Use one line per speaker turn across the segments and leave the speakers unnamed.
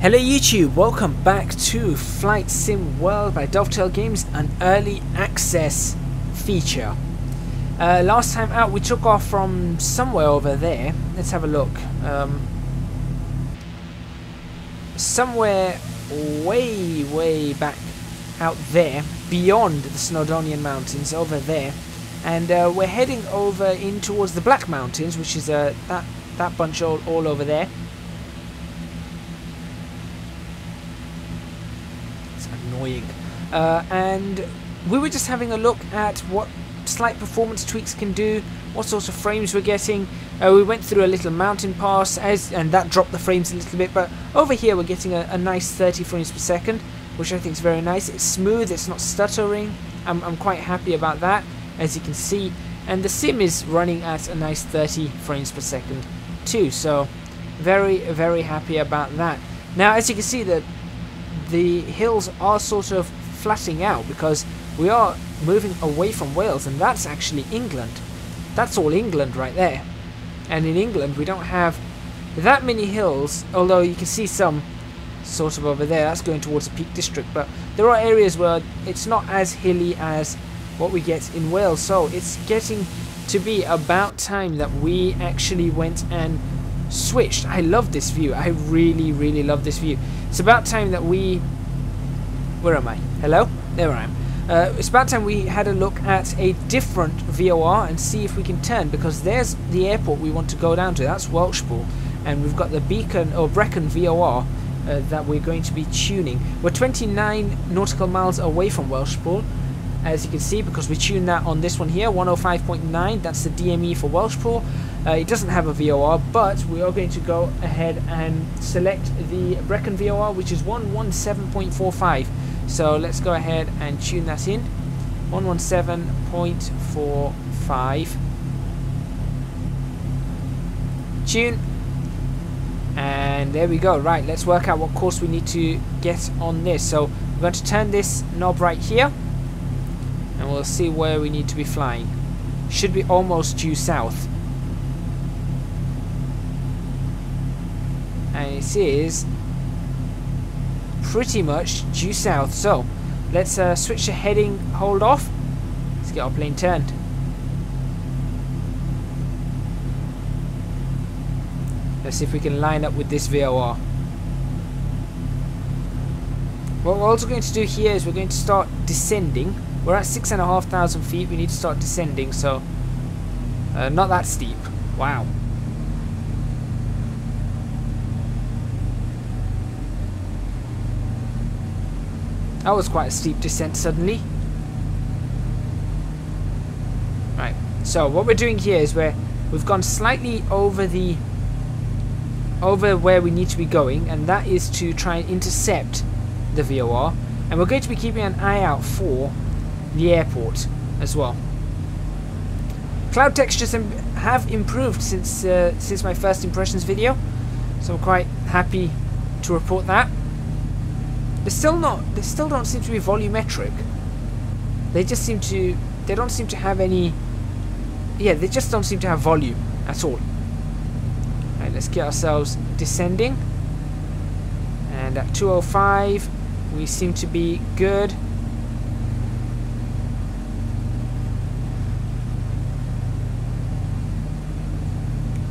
Hello YouTube, welcome back to Flight Sim World by Dovetail Games, an early access feature. Last time out we took off from somewhere over there. Let's have a look. Somewhere way back out there, beyond the Snowdonian mountains over there. And we're heading over in towards the Black Mountains, which is that bunch all over there. Annoying. And we were just having a look at what slight performance tweaks can do, what sorts of frames we're getting. We went through a little mountain pass and that dropped the frames a little bit, but over here we're getting a nice 30 frames per second, which I think is very nice. It's smooth, it's not stuttering. I'm quite happy about that, as you can see, and the sim is running at a nice 30 frames per second too, so very happy about that. Now, as you can see, the hills are sort of flattening out because we are moving away from Wales, and that's actually England. That's all England right there. And in England we don't have that many hills, although you can see some sort of over there. That's going towards the Peak District, but there are areas where it's not as hilly as what we get in Wales. So it's getting to be about time that we actually went and switched. I love this view. I really love this view. It's about time that we... Where am I? Hello? There I am. It's about time we had a look at a different VOR and see if we can turn, because there's the airport we want to go down to. That's Welshpool. And we've got the Beacon or Brecon VOR that we're going to be tuning. We're 29 nautical miles away from Welshpool, as you can see, because we tuned that on this one here, 105.9. That's the DME for Welshpool. It doesn't have a VOR, but we are going to go ahead and select the Brecon VOR, which is 117.45. So let's go ahead and tune that in. 117.45. Tune. And there we go. Right, let's work out what course we need to get on this. So we're going to turn this knob right here, and we'll see where we need to be flying. Should be almost due south. And it is pretty much due south. So let's switch the heading hold off. Let's get our plane turned. Let's see if we can line up with this VOR. What we're also going to do here is we're going to start descending. We're at 6,500 feet. We need to start descending, so not that steep. Wow. That was quite a steep descent suddenly. Right, so what we're doing here is we've gone slightly over where we need to be going, and that is to try and intercept the VOR, and we're going to be keeping an eye out for the airport as well. Cloud textures have improved since my first impressions video, so I'm quite happy to report that. They still don't seem to be volumetric. They don't seem to have any. Yeah, they just don't seem to have volume at all. Right, let's get ourselves descending, and at 205 we seem to be good.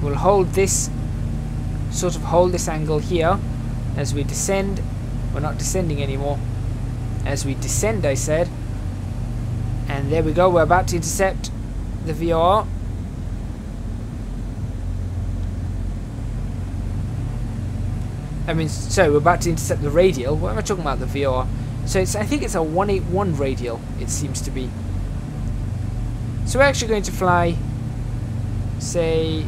We'll hold this angle here as we descend. We're not descending anymore. As we descend, I said. And there we go. We're about to intercept the VOR. Sorry, we're about to intercept the radial. What am I talking about? The VOR. So I think it's a 181 radial. It seems to be. So we're actually going to fly. Say,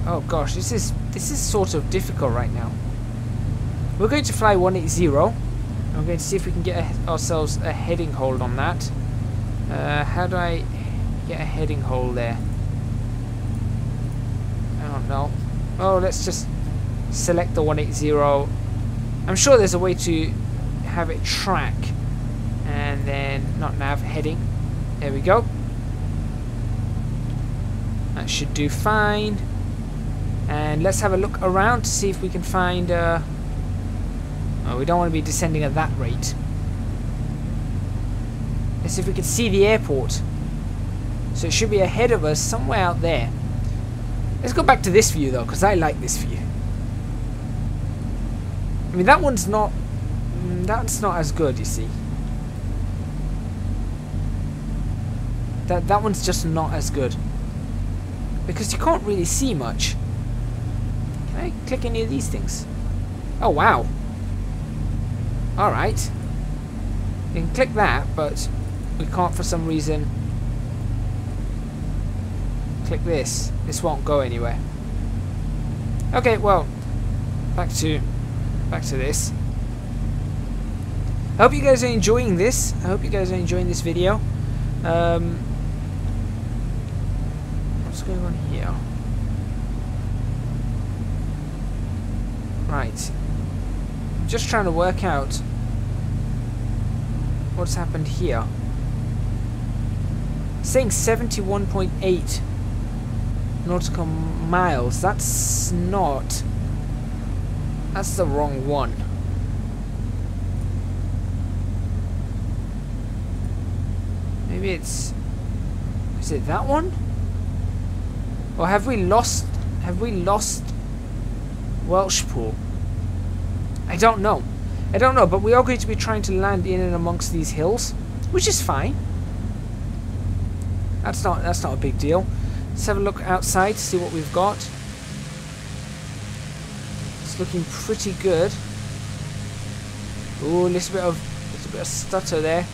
oh gosh, this is sort of difficult right now. We're going to fly 180. I'm going to see if we can get ourselves a heading hold on that. How do I get a heading hold there? I don't know. Oh, let's just select the 180. I'm sure there's a way to have it track and then not nav, heading. There we go. That should do fine. And let's have a look around to see if we can find Oh, we don't want to be descending at that rate. Let's see if we can see the airport. So it should be ahead of us, somewhere out there. Let's go back to this view though, because I like this view. I mean, that one's not... that's not as good, you see. That one's just not as good. Because you can't really see much. Can I click any of these things? Oh, wow. Alright. You can click that, but we can't for some reason click this. This won't go anywhere. Okay, well, back to this. I hope you guys are enjoying this. I hope you guys are enjoying this video. What's going on here? Right. I'm just trying to work out what's happened here. It's saying 71.8 nautical miles. That's not... that's the wrong one. Maybe it's... is it that one? Or have we lost... Welshpool? I don't know. I don't know, but we are going to be trying to land in and amongst these hills, which is fine. That's not a big deal. Let's have a look outside to see what we've got. It's looking pretty good. Ooh, a little bit of stutter there.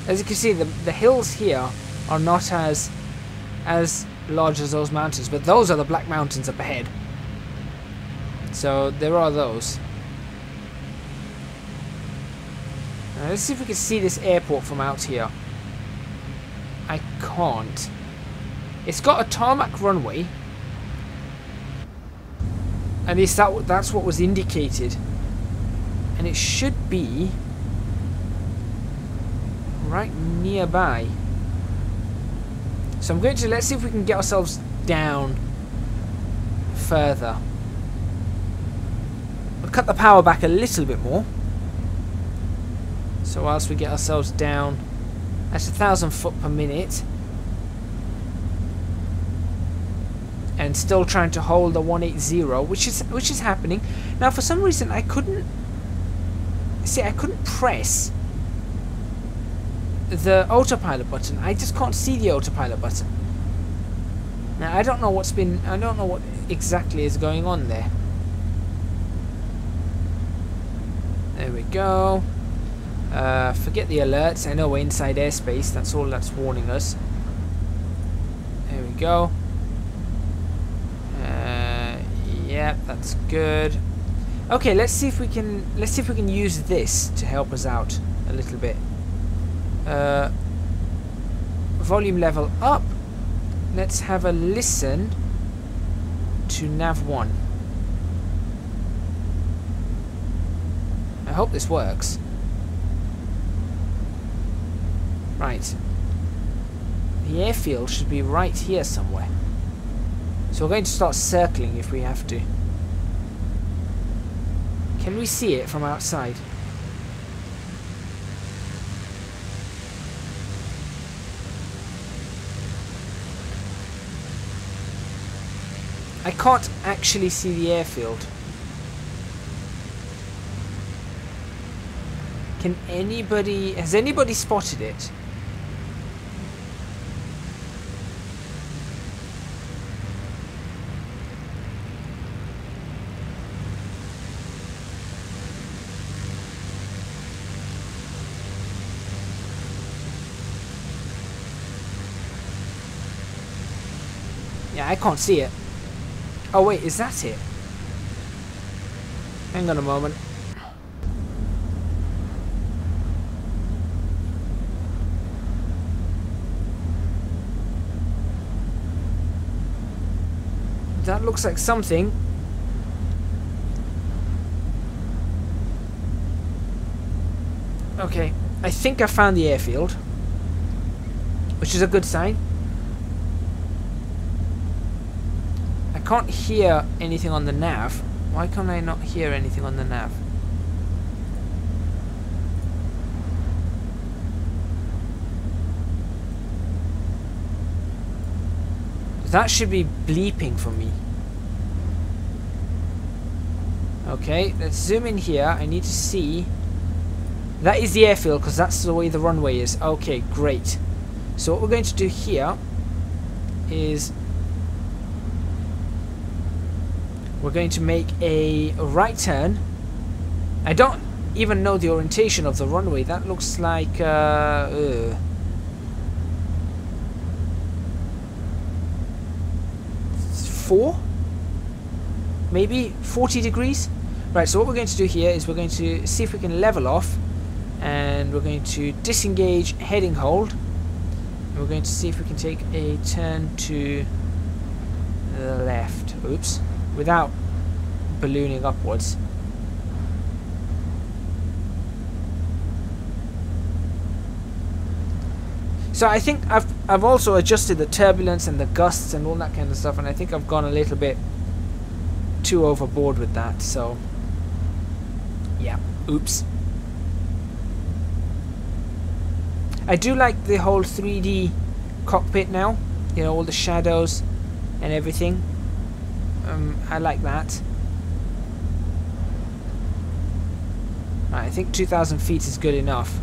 As you can see, the hills here are not as large as those mountains, but those are the Black Mountains up ahead. So there are those. Now, let's see if we can see this airport from out here. I can't. It's got a tarmac runway, and that's what was indicated, and it should be right nearby. So I'm going to, let's see if we can get ourselves down further. We'll cut the power back a little bit more. So whilst we get ourselves down at 1,000 foot per minute, and still trying to hold the 180, which is happening. Now for some reason I couldn't press the autopilot button. I just can't see the autopilot button. Now I don't know what exactly is going on there. There we go. Forget the alerts. I know we're inside airspace. That's all that's warning us. There we go. Yeah, that's good. Okay, let's see if we can use this to help us out a little bit. Volume level up. Let's have a listen to nav 1. I hope this works. Right. The airfield should be right here somewhere. So we're going to start circling if we have to. Can we see it from outside? I can't actually see the airfield. Has anybody spotted it? Yeah, I can't see it. Oh wait, is that it? Hang on a moment. That looks like something. Okay, I think I found the airfield, which is a good sign. I can't hear anything on the nav. Why can't I not hear anything on the nav? That should be bleeping for me. Okay, let's zoom in here. I need to see. That is the airfield because that's the way the runway is. Okay, great. So what we're going to do here is we're going to make a right turn. I don't even know the orientation of the runway. That looks like 4? Maybe 40 degrees? Right, so what we're going to do here is we're going to see if we can level off, and we're going to disengage heading hold, and we're going to see if we can take a turn to the left. Oops. Without ballooning upwards. So I think I've also adjusted the turbulence and the gusts and all that kind of stuff, and I think I've gone a little bit too overboard with that. So yeah, oops. I do like the whole 3D cockpit now. You know, all the shadows and everything. I like that. Right, I think 2,000 feet is good enough.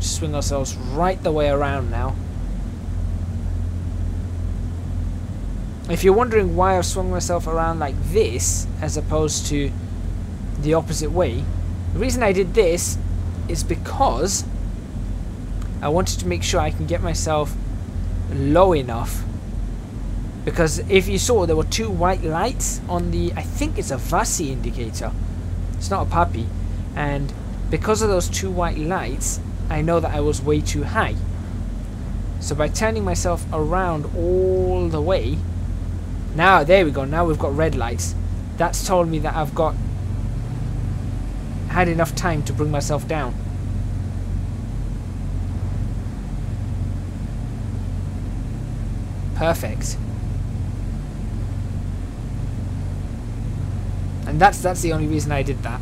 Swing ourselves right the way around now. If you're wondering why I've swung myself around like this as opposed to the opposite way, the reason I did this is because I wanted to make sure I can get myself low enough. Because if you saw, there were 2 white lights on the, I think it's a VASI indicator. It's not a puppy. And because of those 2 white lights, I know that I was way too high. So by turning myself around all the way, now there we go, now we've got red lights. That's told me that I've had enough time to bring myself down. Perfect. And that's the only reason I did that.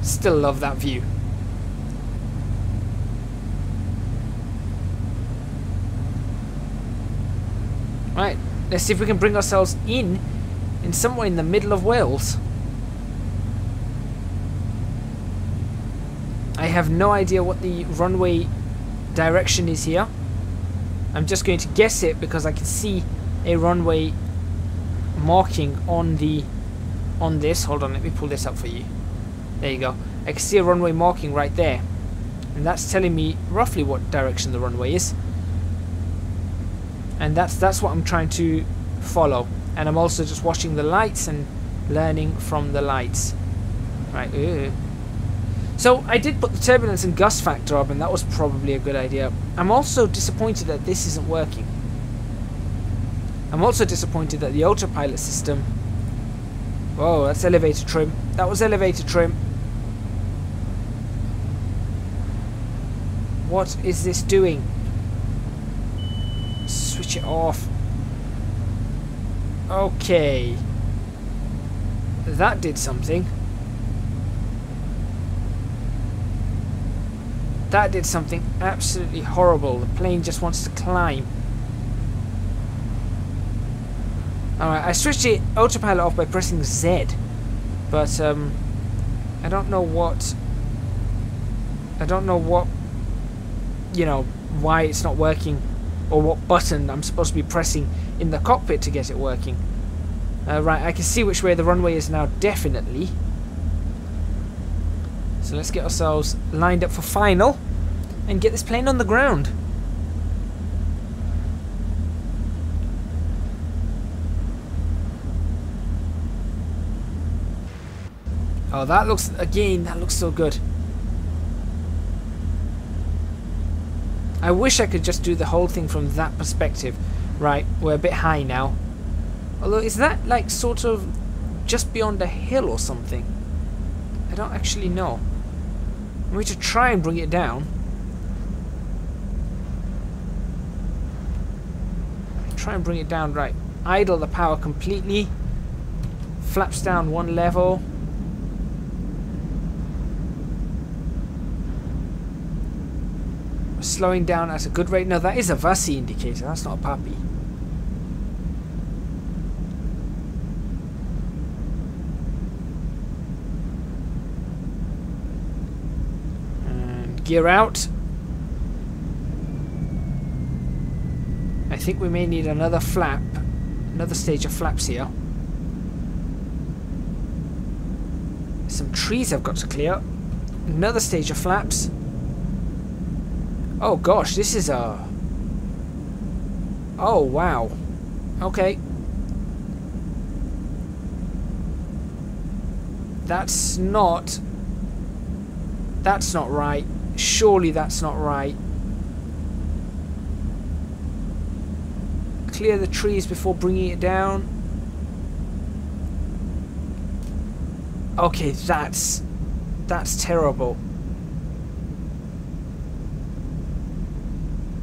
Still love that view. Right, let's see if we can bring ourselves in somewhere in the middle of Wales. I have no idea what the runway direction is here. I'm just going to guess it because I can see a runway marking on this. Hold on, let me pull this up for you. There you go. I can see a runway marking right there, and that's telling me roughly what direction the runway is. And that's what I'm trying to follow. And I'm also just watching the lights and learning from the lights. Right. So I did put the turbulence and gust factor up, and that was probably a good idea. I'm also disappointed that this isn't working. I'm also disappointed that the autopilot system... Whoa, that's elevator trim. That was elevator trim. What is this doing? Switch it off. Okay. That did something. That did something absolutely horrible. The plane just wants to climb. Alright, I switched the autopilot off by pressing Z. But, I don't know what... you know, why it's not working, or what button I'm supposed to be pressing in the cockpit to get it working. Right, I can see which way the runway is now, definitely. So let's get ourselves lined up for final and get this plane on the ground. Oh, that looks so good. I wish I could just do the whole thing from that perspective. Right, we're a bit high now. Although, is that like sort of just beyond a hill or something? I don't actually know. I'm going to try and bring it down. Try and bring it down, right. Idle the power completely. Flaps down one level. Slowing down at a good rate. No, that is a VASI indicator. That's not a puppy. And gear out. I think we may need another flap. Another stage of flaps here. Some trees I've got to clear. Another stage of flaps. Oh gosh, this is a... Oh wow. Okay. That's not right. Surely that's not right. Clear the trees before bringing it down. Okay, that's terrible.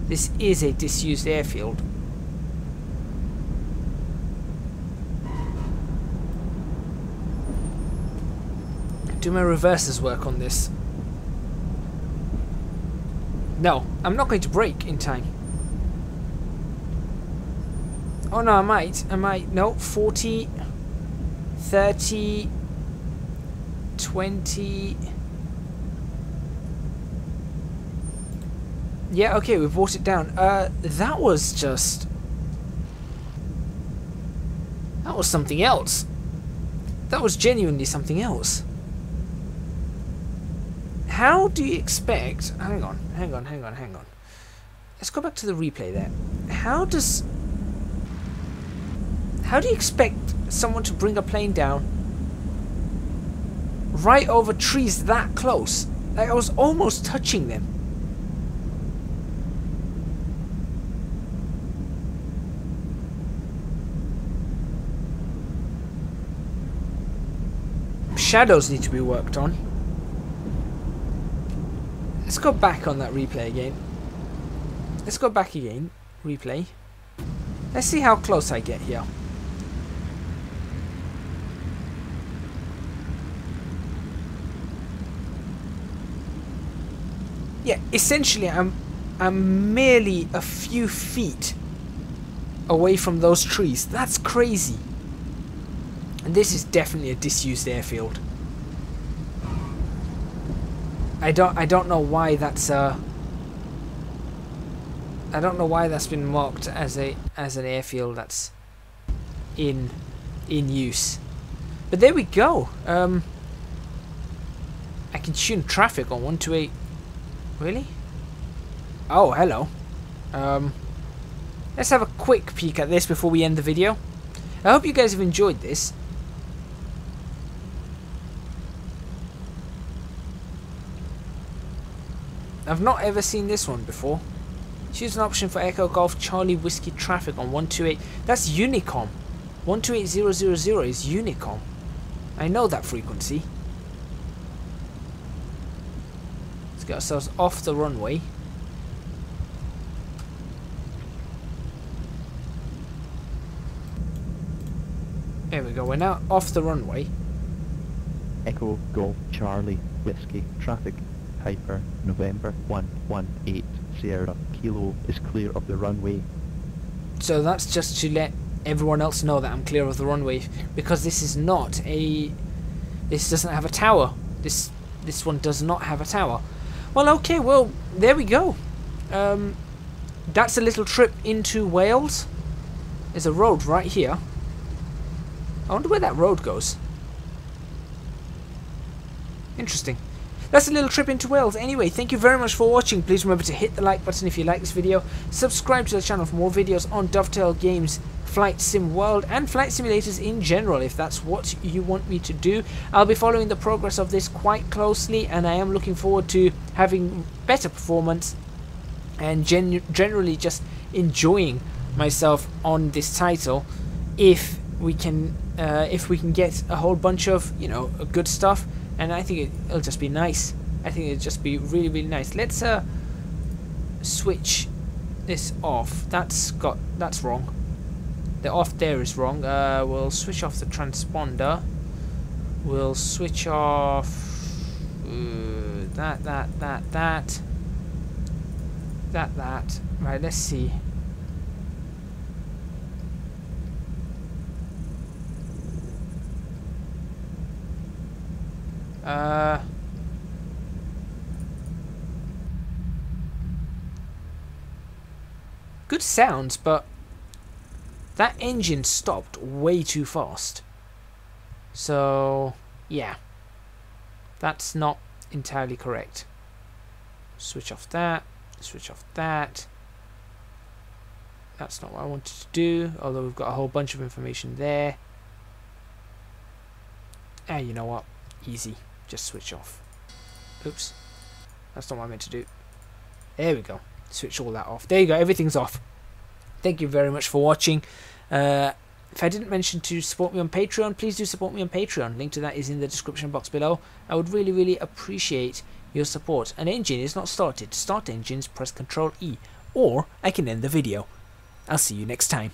This is a disused airfield. Do my reversers work on this? No, I'm not going to brake in time. Oh no, I might. No, 40, 30, 20. Yeah, okay, we brought it down. That was something else. That was genuinely something else. How do you expect... Hang on. Let's go back to the replay there. How do you expect someone to bring a plane down right over trees that close? Like, I was almost touching them. Shadows need to be worked on. Let's go back on that replay again. Let's go back again. Replay. Let's see how close I get here. Yeah, essentially I'm merely a few feet away from those trees. That's crazy. And this is definitely a disused airfield. I don't know why that's I don't know why that's been marked as an airfield that's in use. But there we go. I can tune traffic on 128. Really? Oh, hello. Let's have a quick peek at this before we end the video. I hope you guys have enjoyed this. I've not ever seen this one before. Choose an option for Echo Golf Charlie Whiskey traffic on 128. That's Unicom. 128000 is Unicom. I know that frequency. Let's get ourselves off the runway. There we go, we're now off the runway.
Echo Golf Charlie Whiskey traffic. Piper November 118 Sierra Kilo is clear of the runway.
So that's just to let everyone else know that I'm clear of the runway, because this is not a... This doesn't have a tower. This one does not have a tower. Well, okay, well, there we go. That's a little trip into Wales. There's a road right here. I wonder where that road goes. Interesting. That's a little trip into Wales. Anyway, thank you very much for watching. Please remember to hit the like button if you like this video. Subscribe to the channel for more videos on Dovetail Games, Flight Sim World, and flight simulators in general, if that's what you want me to do. I'll be following the progress of this quite closely, and I am looking forward to having better performance and generally just enjoying myself on this title. If we can get a whole bunch of, you know, good stuff. And I think it'll just be nice. I think it'd just be really, really nice. Let's switch this off. That's wrong. The off there is wrong. We'll switch off the transponder. We'll switch off that. Right, let's see. Good sounds, but that engine stopped way too fast. So, yeah. That's not entirely correct. Switch off that. Switch off that. That's not what I wanted to do, although we've got a whole bunch of information there. And you know what? Easy. Just switch off. Oops. That's not what I meant to do. There we go. Switch all that off. There you go. Everything's off. Thank you very much for watching. If I didn't mention to support me on Patreon, please do support me on Patreon. Link to that is in the description box below. I would really, really appreciate your support. An engine is not started. To start engines, press Ctrl E, or I can end the video. I'll see you next time.